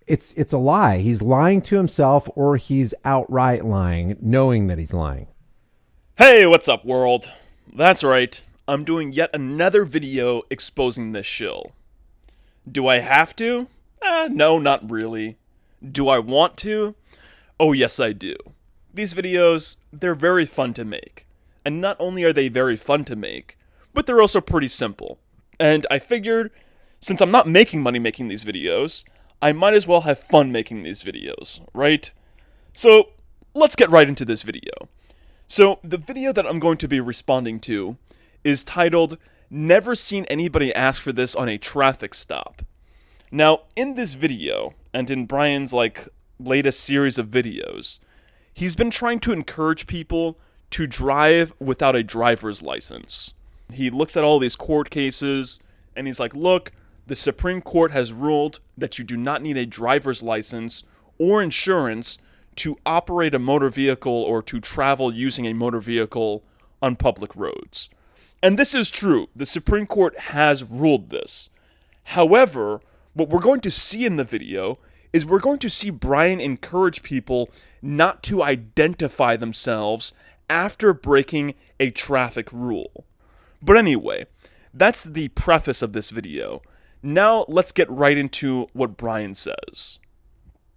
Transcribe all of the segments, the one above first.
It's a lie. He's lying to himself, or he's outright lying, knowing that he's lying. Hey, what's up, world? That's right, I'm doing yet another video exposing this shill. Do I have to? No, not really. Do I want to? Oh, yes, I do. These videos, they're very fun to make. And not only are they very fun to make, but they're also pretty simple. And I figured, since I'm not making money making these videos, I might as well have fun making these videos, right? So, let's get right into this video. So, the video that I'm going to be responding to is titled, "Never Seen Anybody Ask for This on a Traffic Stop." Now, in this video, and in Brian's, latest series of videos, he's been trying to encourage people to drive without a driver's license. He looks at all these court cases, and he's like, look, the Supreme Court has ruled that you do not need a driver's license or insurance to operate a motor vehicle or to travel using a motor vehicle on public roads. And this is true. The Supreme Court has ruled this. However, what we're going to see in the video is we're going to see Brian encourage people not to identify themselves after breaking a traffic rule. But anyway, that's the preface of this video. Now let's get right into what Brian says.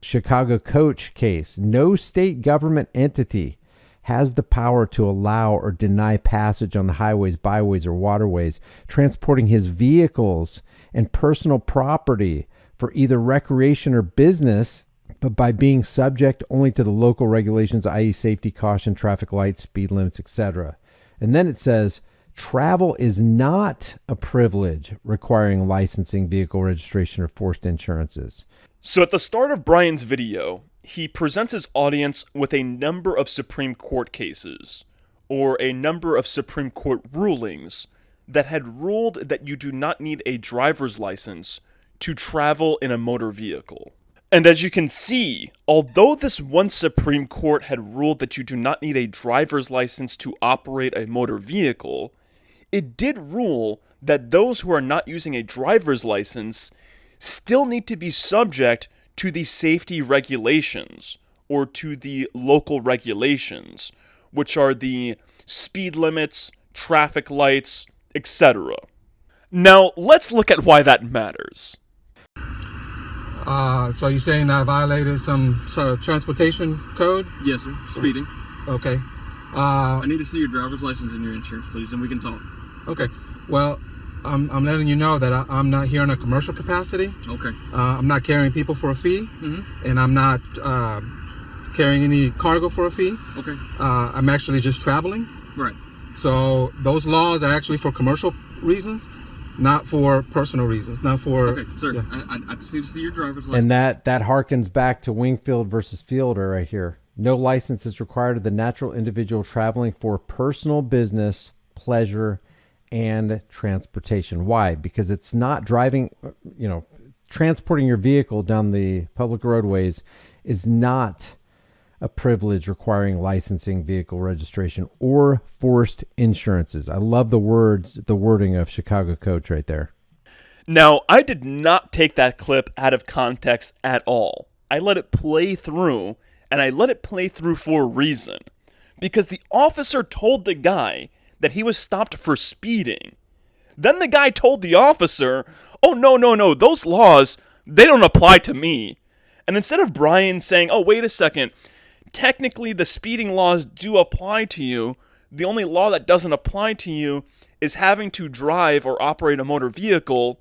Chicago coach case. No state government entity has the power to allow or deny passage on the highways, byways, or waterways transporting his vehicles and personal property for either recreation or business, but by being subject only to the local regulations, i.e. safety, caution, traffic lights, speed limits, etc. And then it says, travel is not a privilege requiring licensing, vehicle registration, or forced insurances. So at the start of Brian's video, he presents his audience with a number of Supreme Court cases, or a number of Supreme Court rulings that had ruled that you do not need a driver's license to travel in a motor vehicle. And as you can see, although this one Supreme Court had ruled that you do not need a driver's license to operate a motor vehicle, it did rule that those who are not using a driver's license still need to be subject to the safety regulations, or to the local regulations, which are the speed limits, traffic lights, etc. Now, let's look at why that matters. So you're saying I violated some sort of transportation code? Yes, sir. Speeding. Okay. I need to see your driver's license and your insurance, please, and we can talk. Okay. Well, I'm letting you know that I'm not here in a commercial capacity. Okay. I'm not carrying people for a fee, and I'm not carrying any cargo for a fee. Okay. I'm actually just traveling. Right. So those laws are actually for commercial reasons, not for personal reasons, not for... Okay, sir, yeah. I just need to see your driver's license. And that harkens back to Wingfield versus Fielder right here. No license is required of the natural individual traveling for personal business, pleasure, and transportation. Why? Because it's not driving, transporting your vehicle down the public roadways is not a privilege requiring licensing, vehicle registration, or forced insurances. I love the wording of Chicago coach right there. Now, I did not take that clip out of context at all. I let it play through, and I let it play through for a reason. Because the officer told the guy that he was stopped for speeding. Then the guy told the officer, oh, no, those laws, they don't apply to me. And instead of Brian saying, oh, wait a second, technically the speeding laws do apply to you, the only law that doesn't apply to you is having to drive or operate a motor vehicle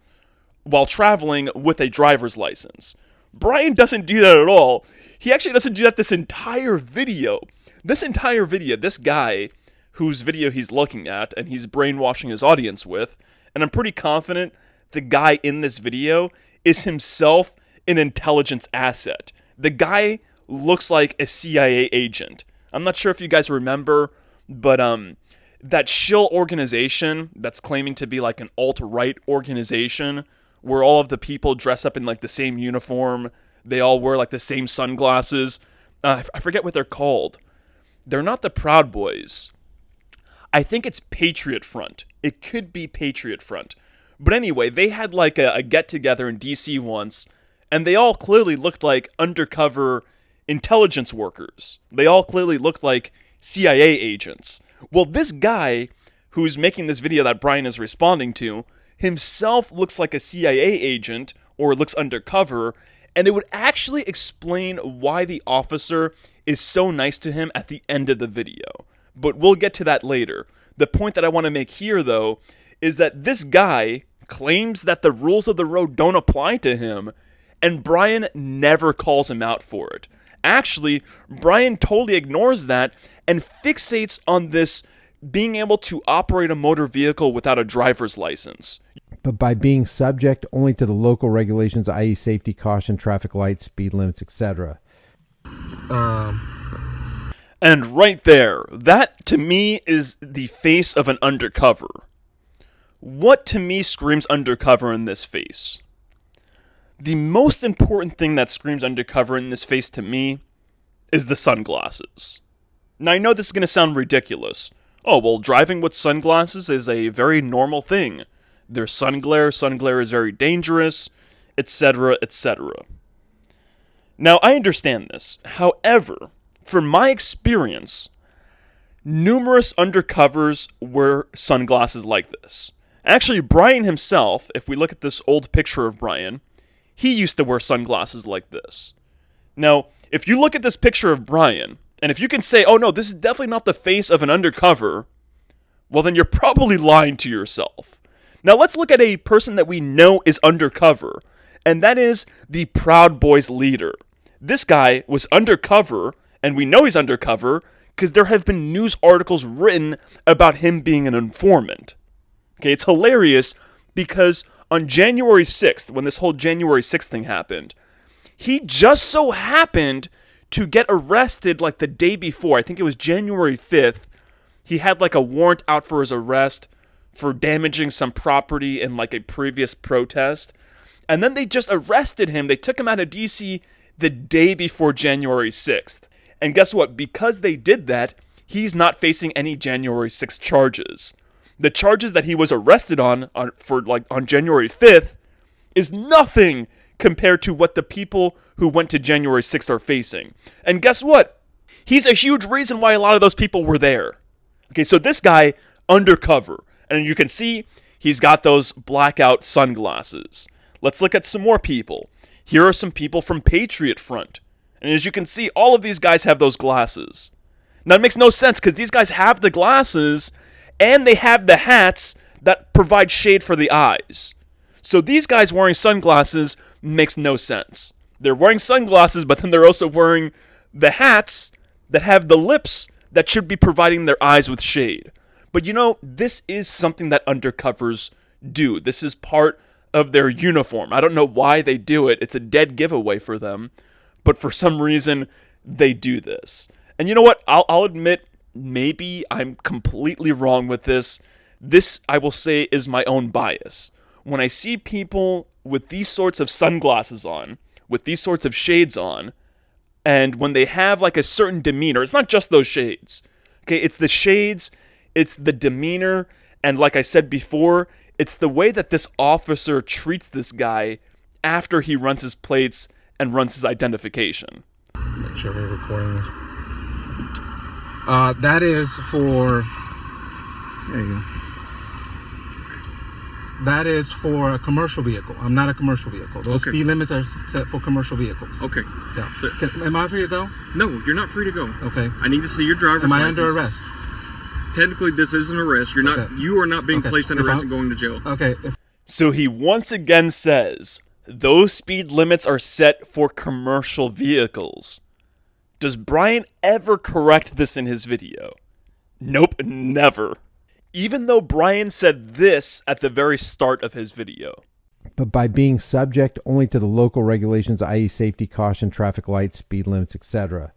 while traveling with a driver's license. Brian doesn't do that at all. He actually doesn't do that this entire video. This guy whose video he's looking at and he's brainwashing his audience with, and I'm pretty confident the guy in this video is himself an intelligence asset. The guy looks like a CIA agent. I'm not sure if you guys remember, but that shill organization that's claiming to be like an alt-right organization where all of the people dress up in like the same uniform, they all wear like the same sunglasses. I forget what they're called. They're not the Proud Boys. I think it's Patriot Front. It could be Patriot Front. But anyway, they had like a get-together in DC once, And they all clearly looked like undercover intelligence workers. They all clearly looked like CIA agents. Well, this guy who's making this video that Brian is responding to himself looks like a CIA agent or looks undercover, and it would actually explain why the officer is so nice to him at the end of the video. But we'll get to that later. The point that I want to make here, though, is that this guy claims that the rules of the road don't apply to him, and Brian never calls him out for it. Actually, Brian totally ignores that and fixates on this being able to operate a motor vehicle without a driver's license. But by being subject only to the local regulations, i.e. safety, caution, traffic lights, speed limits, etc. And right there, that to me is the face of an undercover. What to me screams undercover in this face? The most important thing that screams undercover in this face to me is the sunglasses. Now, I know this is going to sound ridiculous. Oh, well, driving with sunglasses is a very normal thing. There's sun glare is very dangerous, etc., etc. Now, I understand this. However, from my experience, numerous undercovers wear sunglasses like this. Actually, Brian himself, if we look at this old picture of Brian, he used to wear sunglasses like this. Now, if you look at this picture of Brian, and if you can say, oh no, this is definitely not the face of an undercover, well then you're probably lying to yourself. Now let's look at a person that we know is undercover, and that is the Proud Boys leader. This guy was undercover, and we know he's undercover, because there have been news articles written about him being an informant. Okay, it's hilarious, because on January 6th, when this whole January 6th thing happened, he just so happened to get arrested like the day before. I think it was January 5th. He had like a warrant out for his arrest for damaging some property in like a previous protest. And then they just arrested him. They took him out of DC the day before January 6th. And guess what? Because they did that, he's not facing any January 6th charges. The charges that he was arrested on January 5th is nothing compared to what the people who went to January 6th are facing. And guess what? He's a huge reason why a lot of those people were there. Okay, so this guy, undercover. And you can see he's got those blackout sunglasses. Let's look at some more people. Here are some people from Patriot Front. And as you can see, all of these guys have those glasses. Now, it makes no sense because these guys have the glasses and they have the hats that provide shade for the eyes. So these guys wearing sunglasses makes no sense. They're wearing sunglasses, but then they're also wearing the hats that have the lips that should be providing their eyes with shade. But you know, this is something that undercovers do. This is part of their uniform. I don't know why they do it. It's a dead giveaway for them. But for some reason, they do this. And you know what? I'll admit, maybe I'm completely wrong with this. This, I will say, is my own bias. When I see people with these sorts of sunglasses on, with these sorts of shades on, and when they have like a certain demeanor, it's not just those shades. Okay, it's the shades, it's the demeanor, and like I said before, it's the way that this officer treats this guy after he runs his plates and runs his identification. Make sure we're recording this. That is for... There you go. That is for a commercial vehicle. I'm not a commercial vehicle. Those speed limits are set for commercial vehicles. Okay. Yeah. Am I free to go? No, you're not free to go. Okay. I need to see your driver's license. Am I under arrest? Technically, this is an arrest. You're not. You are not being placed under arrest and going to jail. Okay. So he once again says those speed limits are set for commercial vehicles. Does Brian ever correct this in his video? Nope, never. Even though Brian said this at the very start of his video. But by being subject only to the local regulations, i.e. safety, caution, traffic lights, speed limits, etc.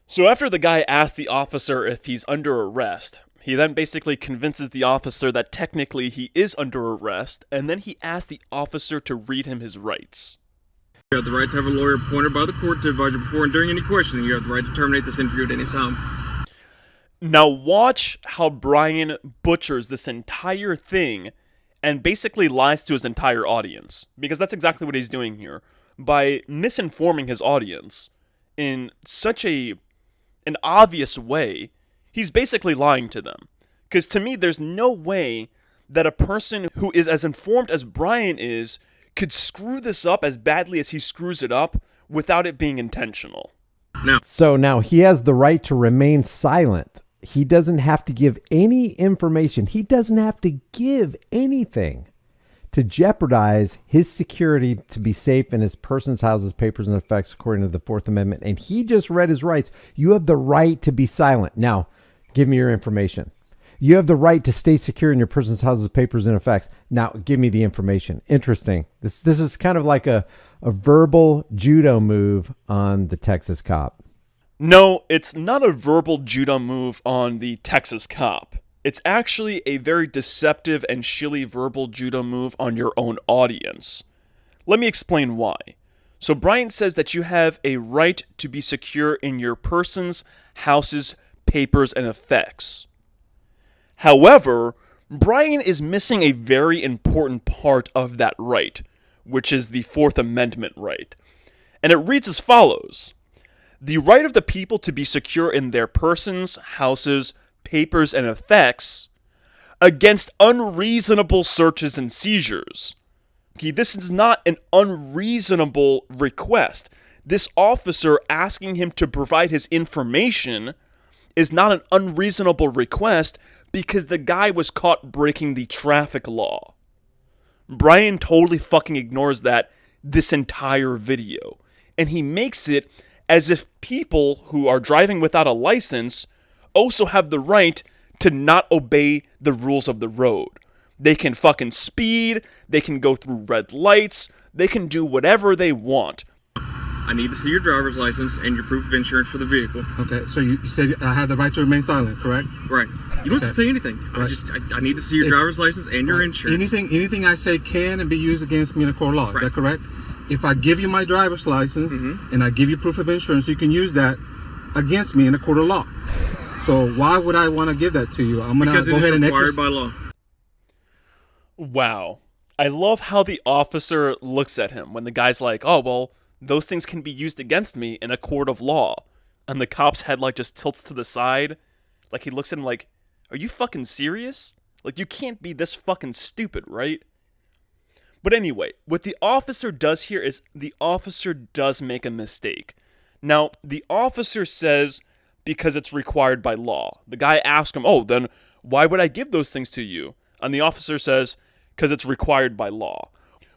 So after the guy asked the officer if he's under arrest, he then basically convinces the officer that technically he is under arrest, and then he asks the officer to read him his rights. You have the right to have a lawyer appointed by the court to advise you before and during any questioning. You have the right to terminate this interview at any time. Now watch how Brian butchers this entire thing and basically lies to his entire audience. Because that's exactly what he's doing here. by misinforming his audience in such an obvious way, he's basically lying to them. Because to me, there's no way that a person who is as informed as Brian is could screw this up as badly as he screws it up without it being intentional. So now he has the right to remain silent. He doesn't have to give any information. He doesn't have to give anything to jeopardize his security to be safe in his persons, houses, papers, and effects according to the Fourth Amendment. And he just read his rights. You have the right to be silent. Now, give me your information. You have the right to stay secure in your persons, houses, papers, and effects. Now, give me the information. Interesting. This is kind of like a verbal judo move on the Texas cop. No, it's not a verbal judo move on the Texas cop. It's actually a very deceptive and shilly verbal judo move on your own audience. Let me explain why. So Brian says that you have a right to be secure in your persons, houses, papers, and effects. However, Brian is missing a very important part of that right, which is the Fourth Amendment right. And it reads as follows: the right of the people to be secure in their persons, houses, papers, and effects against unreasonable searches and seizures. Okay, this is not an unreasonable request. This officer asking him to provide his information is not an unreasonable request because the guy was caught breaking the traffic law. Brian totally fucking ignores that this entire video, and he makes it as if people who are driving without a license also have the right to not obey the rules of the road. They can fucking speed, they can go through red lights, they can do whatever they want. I need to see your driver's license and your proof of insurance for the vehicle. Okay, so you said I have the right to remain silent, correct? Right. You don't have to say anything. Right. I need to see your driver's license and your insurance. Anything I say can and be used against me in a court of law. Right. Is that correct? If I give you my driver's license and I give you proof of insurance, you can use that against me in a court of law. So why would I want to give that to you? I'm going to go ahead and exercise. Because it is required by law. Wow. I love how the officer looks at him when the guy's like, oh, well, those things can be used against me in a court of law. And the cop's head like just tilts to the side. Like he looks at him like, are you fucking serious? Like you can't be this fucking stupid, right? But anyway, what the officer does here is the officer does make a mistake. Now, the officer says because it's required by law. The guy asks him, oh, then why would I give those things to you? And the officer says, because it's required by law.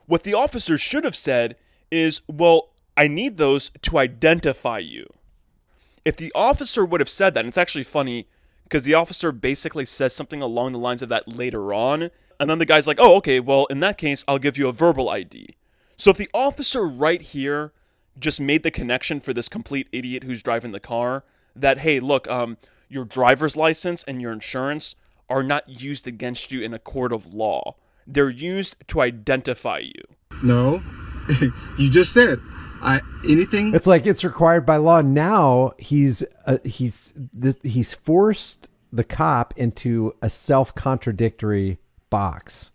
What the officer should have said is, well, I need those to identify you. If the officer would have said that, and it's actually funny, because the officer basically says something along the lines of that later on, and then the guy's like, oh, okay, well, in that case, I'll give you a verbal ID. So if the officer right here just made the connection for this complete idiot who's driving the car, that, hey, look, your driver's license and your insurance are not used against you in a court of law. They're used to identify you. No, you just said anything. It's like it's required by law. Now he's forced the cop into a self-contradictory box.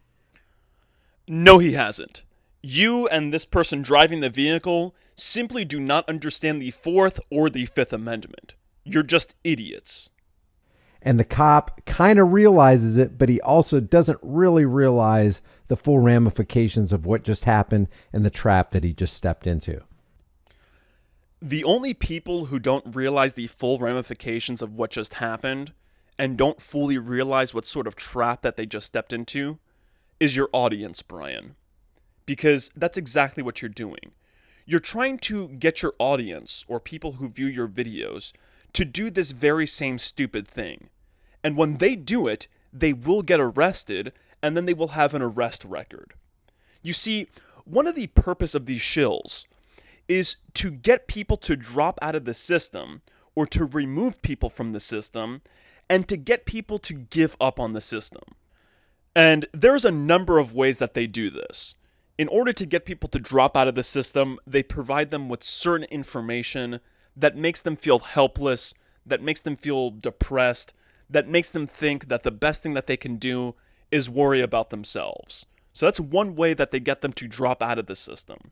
No, he hasn't. You and this person driving the vehicle simply do not understand the Fourth or the Fifth Amendment. You're just idiots. And the cop kind of realizes it, but he also doesn't really realize the full ramifications of what just happened and the trap that he just stepped into. The only people who don't realize the full ramifications of what just happened and don't fully realize what sort of trap that they just stepped into is your audience, Brian. Because that's exactly what you're doing. You're trying to get your audience, or people who view your videos, to do this very same stupid thing. And when they do it, they will get arrested, and then they will have an arrest record. You see, one of the purpose of these shills is to get people to drop out of the system, or to remove people from the system, and to get people to give up on the system. And there's a number of ways that they do this. In order to get people to drop out of the system, they provide them with certain information that makes them feel helpless, that makes them feel depressed, that makes them think that the best thing that they can do is worry about themselves. So that's one way that they get them to drop out of the system.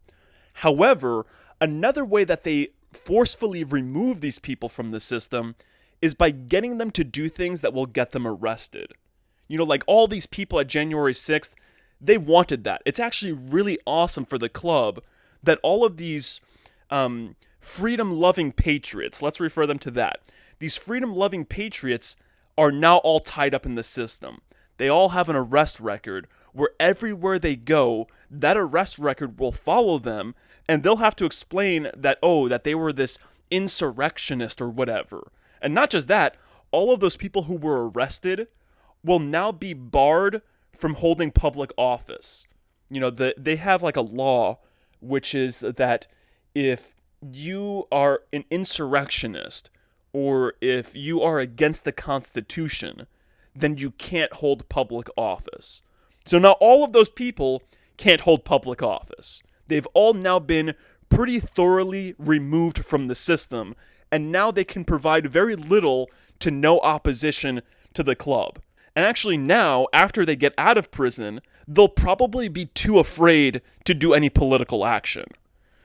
However, another way that they forcefully remove these people from the system is by getting them to do things that will get them arrested. You know, like all these people at January 6th, they wanted that. It's actually really awesome for the club that all of these freedom-loving patriots, let's refer them to that, these freedom-loving patriots are now all tied up in the system. They all have an arrest record where everywhere they go, that arrest record will follow them, and they'll have to explain that, that they were this insurrectionist or whatever. And not just that, all of those people who were arrested will now be barred from holding public office. You know, they have like a law, which is that if you are an insurrectionist or if you are against the Constitution, then you can't hold public office. So now all of those people can't hold public office. They've all now been pretty thoroughly removed from the system, and now they can provide very little to no opposition to the club. And actually now, after they get out of prison, they'll probably be too afraid to do any political action.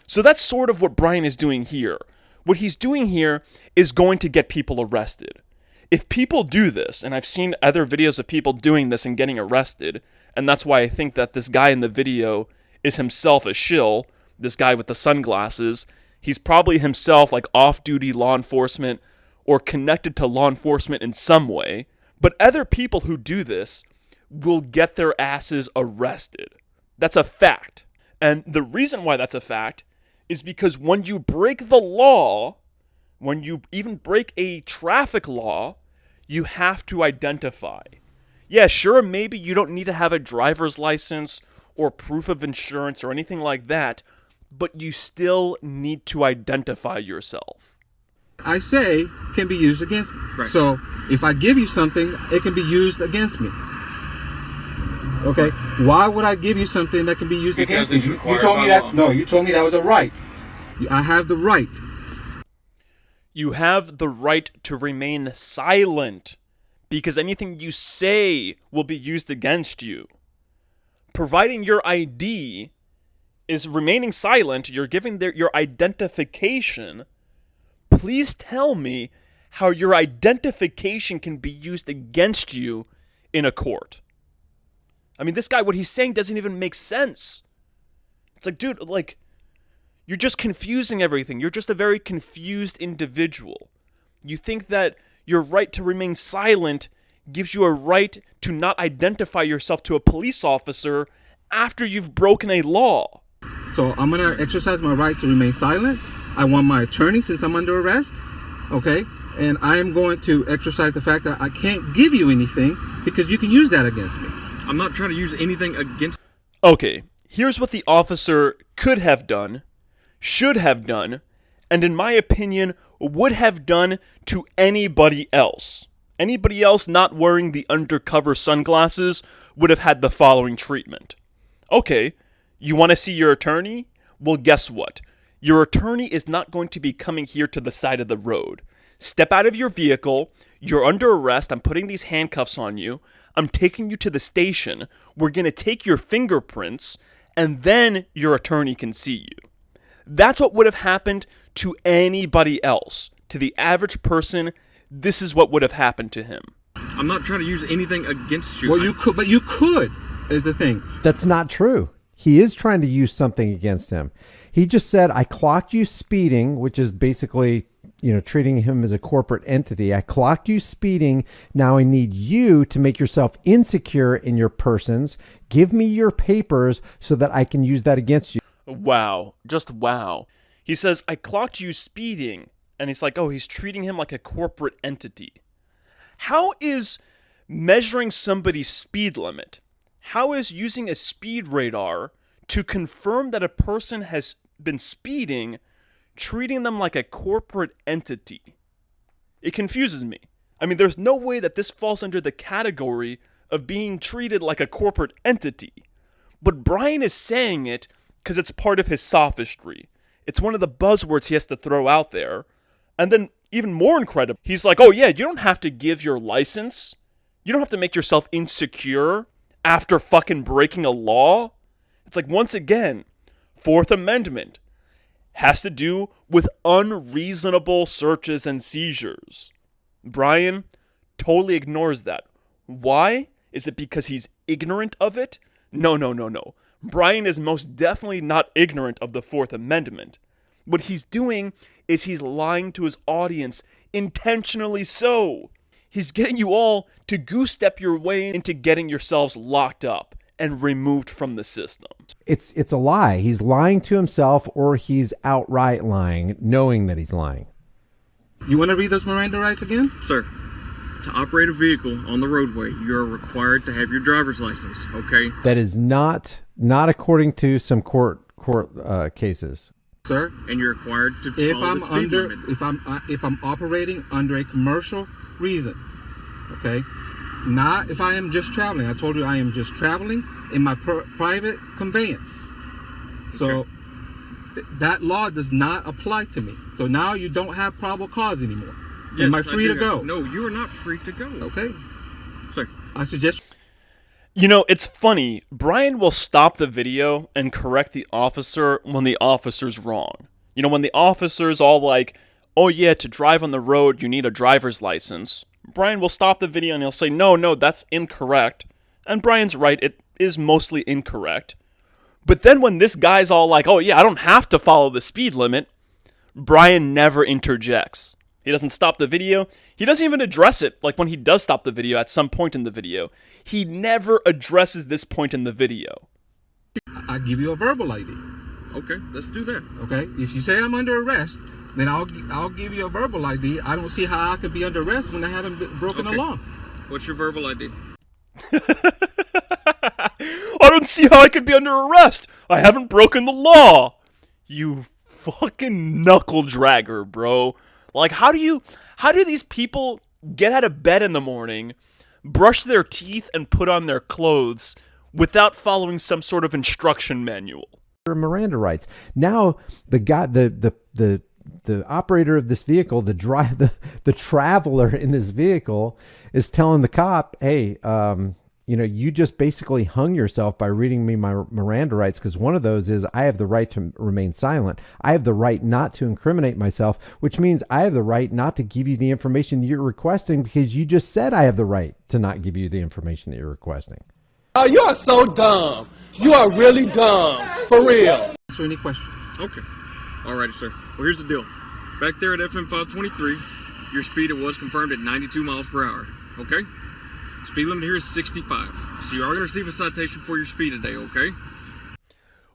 So that's sort of what Brian is doing here. What he's doing here is going to get people arrested. If people do this, and I've seen other videos of people doing this and getting arrested, and that's why I think that this guy in the video is himself a shill, this guy with the sunglasses, he's probably himself like off-duty law enforcement or connected to law enforcement in some way. But other people who do this will get their asses arrested. That's a fact. And the reason why that's a fact is because when you break the law, when you even break a traffic law, you have to identify. Yeah, sure, maybe you don't need to have a driver's license or proof of insurance or anything like that, but you still need to identify yourself. I say can be used against me. Right. So if I give you something, it can be used against me. Okay? Why would I give you something that can be used against me? You told me that. No, you told me that was a right. I have the right. You have the right to remain silent because anything you say will be used against you. Providing your ID is remaining silent. You're giving your identification. Please tell me how your identification can be used against you in a court. I mean, this guy, what he's saying doesn't even make sense. It's like, dude, like, you're just confusing everything. You're just a very confused individual. You think that your right to remain silent gives you a right to not identify yourself to a police officer after you've broken a law. So I'm going to exercise my right to remain silent. I want my attorney since I'm under arrest, okay? And I am going to exercise the fact that I can't give you anything because you can use that against me. I'm not trying to use anything against... Okay, here's what the officer could have done, should have done, and in my opinion, would have done to anybody else. Anybody else not wearing the undercover sunglasses would have had the following treatment. Okay, you want to see your attorney? Well, guess what? Your attorney is not going to be coming here to the side of the road. Step out of your vehicle. You're under arrest. I'm putting these handcuffs on you. I'm taking you to the station. We're going to take your fingerprints, and then your attorney can see you. That's what would have happened to anybody else. To the average person, this is what would have happened to him. I'm not trying to use anything against you. Well, you could, is the thing. That's not true. He is trying to use something against him. He just said, I clocked you speeding, which is basically, treating him as a corporate entity. I clocked you speeding. Now I need you to make yourself insecure in your persons. Give me your papers so that I can use that against you. Wow. Just wow. He says, I clocked you speeding. And he's like, he's treating him like a corporate entity. How is measuring somebody's speed limit? How is using a speed radar to confirm that a person has been speeding, treating them like a corporate entity? It confuses me. I mean, there's no way that this falls under the category of being treated like a corporate entity. But Brian is saying it because it's part of his sophistry. It's one of the buzzwords he has to throw out there. And then, even more incredible, he's like, you don't have to give your license. You don't have to make yourself insecure after fucking breaking a law. It's like, once again, Fourth Amendment has to do with unreasonable searches and seizures. Brian totally ignores that. Why? Is it because he's ignorant of it? No. Brian is most definitely not ignorant of the Fourth Amendment. What he's doing is he's lying to his audience, intentionally so. He's getting you all to goose-step your way into getting yourselves locked up and removed from the system. It's a lie. He's lying to himself, or he's outright lying, knowing that he's lying. You want to read those Miranda rights again? Sir, to operate a vehicle on the roadway, you are required to have your driver's license, okay? That is not according to some court cases. Sir, And you're required to follow the speed limit. if I'm operating under a commercial reason, okay? Not if I am just traveling. I told you I am just traveling in my private conveyance. So that law does not apply to me. So now you don't have probable cause anymore. Yes, am I free to go? No, you are not free to go. Okay. Sir. I suggest. You know, it's funny. Brian will stop the video and correct the officer when the officer's wrong. You know, when the officer's all like, oh yeah, to drive on the road, you need a driver's license. Brian will stop the video and he'll say, no, that's incorrect. And Brian's right, it is mostly incorrect. But then when this guy's all like, oh yeah, I don't have to follow the speed limit, Brian never interjects. He doesn't stop the video. He doesn't even address it. Like when he does stop the video at some point in the video, he never addresses this point in the video. I give you a verbal ID. Okay, let's do that. Okay. If you say I'm under arrest, then I'll give you a verbal ID. I don't see how I could be under arrest when I haven't broken the law. What's your verbal ID? I don't see how I could be under arrest. I haven't broken the law. You fucking knuckle dragger, bro. Like, how do these people get out of bed in the morning, brush their teeth, and put on their clothes without following some sort of instruction manual? Miranda rights. Now the guy, the operator of this vehicle, the traveler in this vehicle is telling the cop, hey, you just basically hung yourself by reading me my Miranda rights, because one of those is I have the right to remain silent. I have the right not to incriminate myself, which means I have the right not to give you the information you're requesting, because you just said I have the right to not give you the information that you're requesting. Oh, you are so dumb. You are really dumb. For real. Answer any questions. Okay. Alrighty, sir. Well, here's the deal. Back there at FM 523, your speed was confirmed at 92 miles per hour. Okay? Speed limit here is 65. So you are going to receive a citation for your speed today, okay?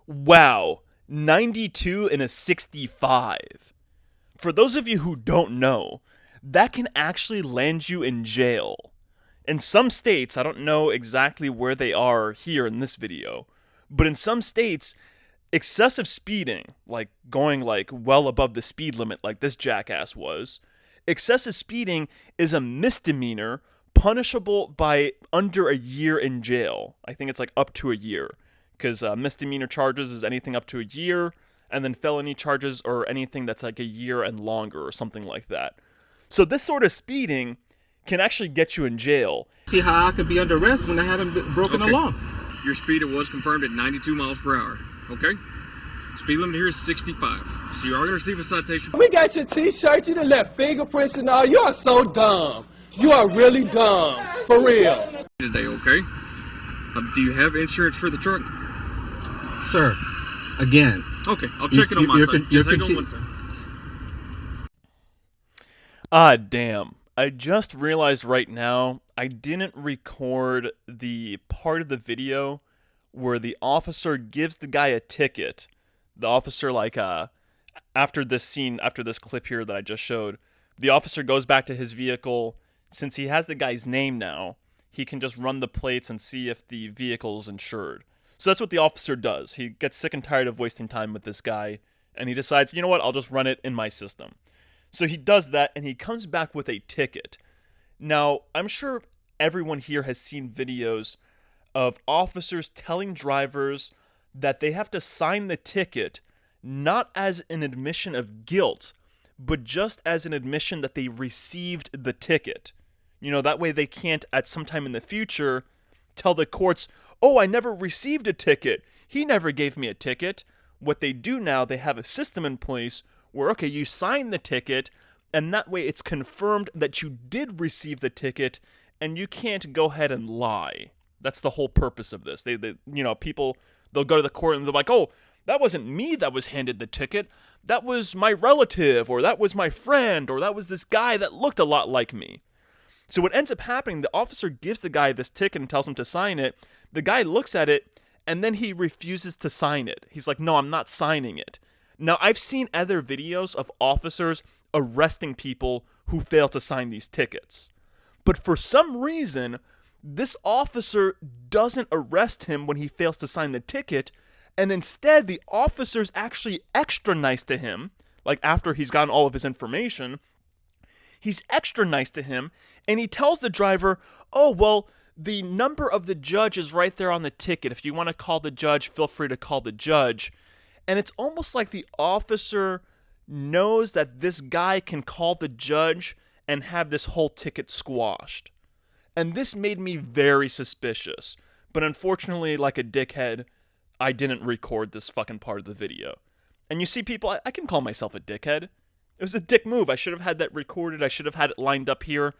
Wow. 92 and a 65. For those of you who don't know, that can actually land you in jail. In some states, I don't know exactly where they are here in this video, but in some states, excessive speeding, like going like well above the speed limit like this jackass was, excessive speeding is a misdemeanor punishable by under a year in jail. I think it's like up to a year, because misdemeanor charges is anything up to a year, and then felony charges are anything that's like a year and longer or something like that. So this sort of speeding can actually get you in jail. See how I could be under arrest when I haven't broken the law. Your speed was confirmed at 92 miles per hour, okay? Speed limit here is 65. So you are going to receive a citation. We got your t-shirt, you done left fingerprints and all. You are so dumb. You are really dumb. For real. Today, okay? Do you have insurance for the truck? Sir, again. Okay, I'll check it on my side. Just hang on one second. Ah, damn. I just realized right now I didn't record the part of the video where the officer gives the guy a ticket. The officer, like, after this clip here that I just showed, the officer goes back to his vehicle. Since he has the guy's name now, he can just run the plates and see if the vehicle is insured. So that's what the officer does. He gets sick and tired of wasting time with this guy, and he decides, you know what, I'll just run it in my system. So he does that, and he comes back with a ticket. Now, I'm sure everyone here has seen videos of officers telling drivers that they have to sign the ticket not as an admission of guilt, but just as an admission that they received the ticket. You know, that way they can't, at some time in the future, tell the courts, oh, I never received a ticket. He never gave me a ticket. what they do now, they have a system in place where, okay, you sign the ticket, and that way it's confirmed that you did receive the ticket, and you can't go ahead and lie. That's the whole purpose of this. People, they'll go to the court and they're like, oh, that wasn't me that was handed the ticket. That was my relative, or that was my friend, or that was this guy that looked a lot like me. So what ends up happening, the officer gives the guy this ticket and tells him to sign it. The guy looks at it, and then he refuses to sign it. He's like, no, I'm not signing it. Now, I've seen other videos of officers arresting people who fail to sign these tickets. But for some reason, this officer doesn't arrest him when he fails to sign the ticket, and instead the officer's actually extra nice to him, like after he's gotten all of his information, he's extra nice to him, and he tells the driver, oh, well, the number of the judge is right there on the ticket. If you want to call the judge, feel free to call the judge. And it's almost like the officer knows that this guy can call the judge and have this whole ticket squashed. And this made me very suspicious. But unfortunately, like a dickhead, I didn't record this fucking part of the video. And you see, people, I can call myself a dickhead. It was a dick move. I should have had that recorded. I should have had it lined up here.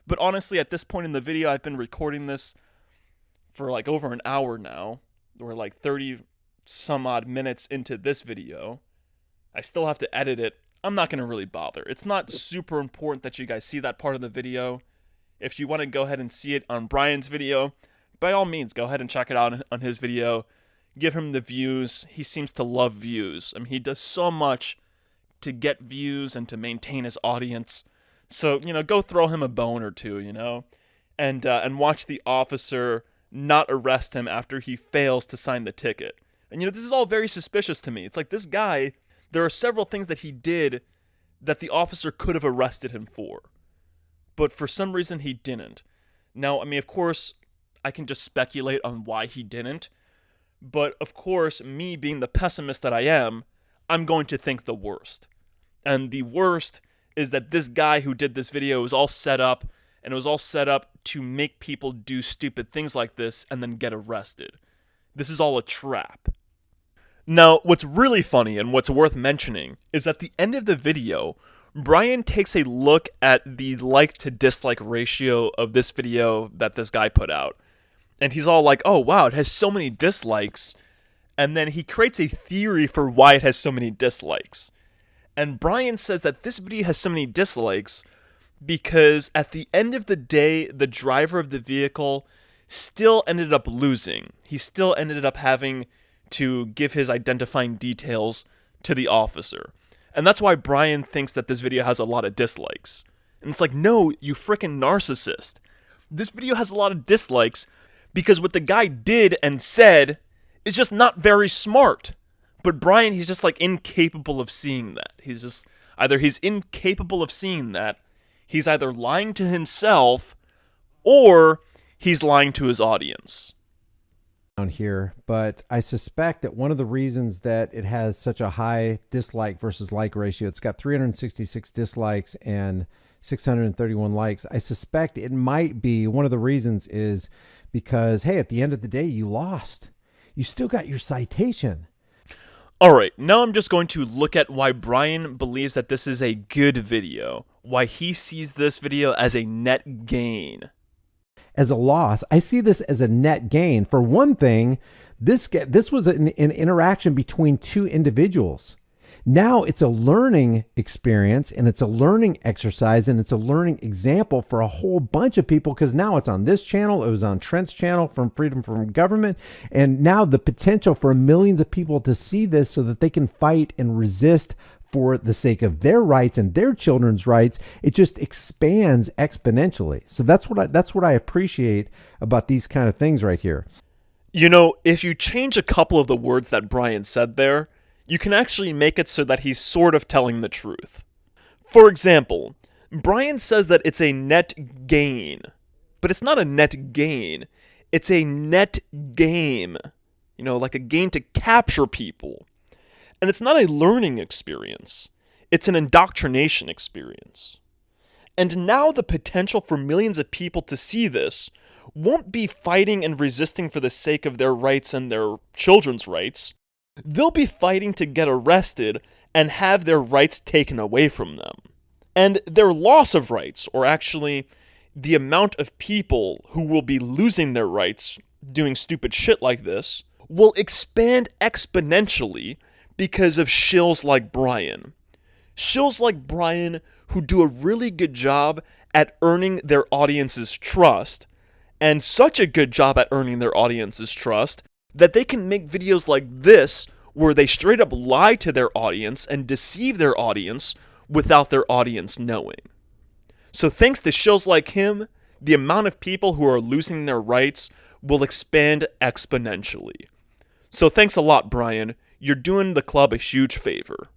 But honestly, at this point in the video, I've been recording this for like over an hour now. We're like 30 some odd minutes into this video. I still have to edit it. I'm not going to really bother. It's not super important that you guys see that part of the video. If you want to go ahead and see it on Brian's video, by all means, go ahead and check it out on his video. Give him the views. He seems to love views. I mean, he does so much to get views and to maintain his audience. So, go throw him a bone or two, and watch the officer not arrest him after he fails to sign the ticket. And, this is all very suspicious to me. It's like this guy, there are several things that he did that the officer could have arrested him for. But for some reason, he didn't. Now, I mean, of course, I can just speculate on why he didn't. But, of course, me being the pessimist that I am, I'm going to think the worst. And the worst is that this guy who did this video was all set up, and it was all set up to make people do stupid things like this and then get arrested. This is all a trap. Now, what's really funny and what's worth mentioning is at the end of the video, Brian takes a look at the like to dislike ratio of this video that this guy put out. And he's all like, oh, wow, it has so many dislikes. And then he creates a theory for why it has so many dislikes. And Brian says that this video has so many dislikes because at the end of the day, the driver of the vehicle still ended up losing. He still ended up having to give his identifying details to the officer. And that's why Brian thinks that this video has a lot of dislikes. And it's like, no, you frickin' narcissist. This video has a lot of dislikes because what the guy did and said is just not very smart. But Brian, he's just like incapable of seeing that. He's incapable of seeing that. He's either lying to himself or he's lying to his audience. Down here, but I suspect that one of the reasons that it has such a high dislike versus like ratio, it's got 366 dislikes and 631 likes. I suspect it might be one of the reasons is because, hey, at the end of the day, you lost. You still got your citation. All right, now I'm just going to look at why Brian believes that this is a good video, why he sees this video as a net gain. As a loss, I see this as a net gain. For one thing, this was an interaction between two individuals. Now it's a learning experience and it's a learning exercise and it's a learning example for a whole bunch of people because now it's on this channel. It was on Trent's channel from Freedom from Government. And now the potential for millions of people to see this so that they can fight and resist for the sake of their rights and their children's rights, it just expands exponentially. So that's what I appreciate about these kind of things right here. If you change a couple of the words that Brian said there, you can actually make it so that he's sort of telling the truth. For example, Brian says that it's a net gain, but it's not a net gain. It's a net game, like a game to capture people. And it's not a learning experience. It's an indoctrination experience. And now the potential for millions of people to see this won't be fighting and resisting for the sake of their rights and their children's rights. they'll be fighting to get arrested and have their rights taken away from them. And their loss of rights, or actually the amount of people who will be losing their rights doing stupid shit like this, will expand exponentially because of shills like Brian. Shills like Brian who do a really good job at earning their audience's trust, and such a good job at earning their audience's trust that they can make videos like this where they straight up lie to their audience and deceive their audience without their audience knowing. So thanks to shills like him, the amount of people who are losing their rights will expand exponentially. So thanks a lot, Brian. You're doing the club a huge favor.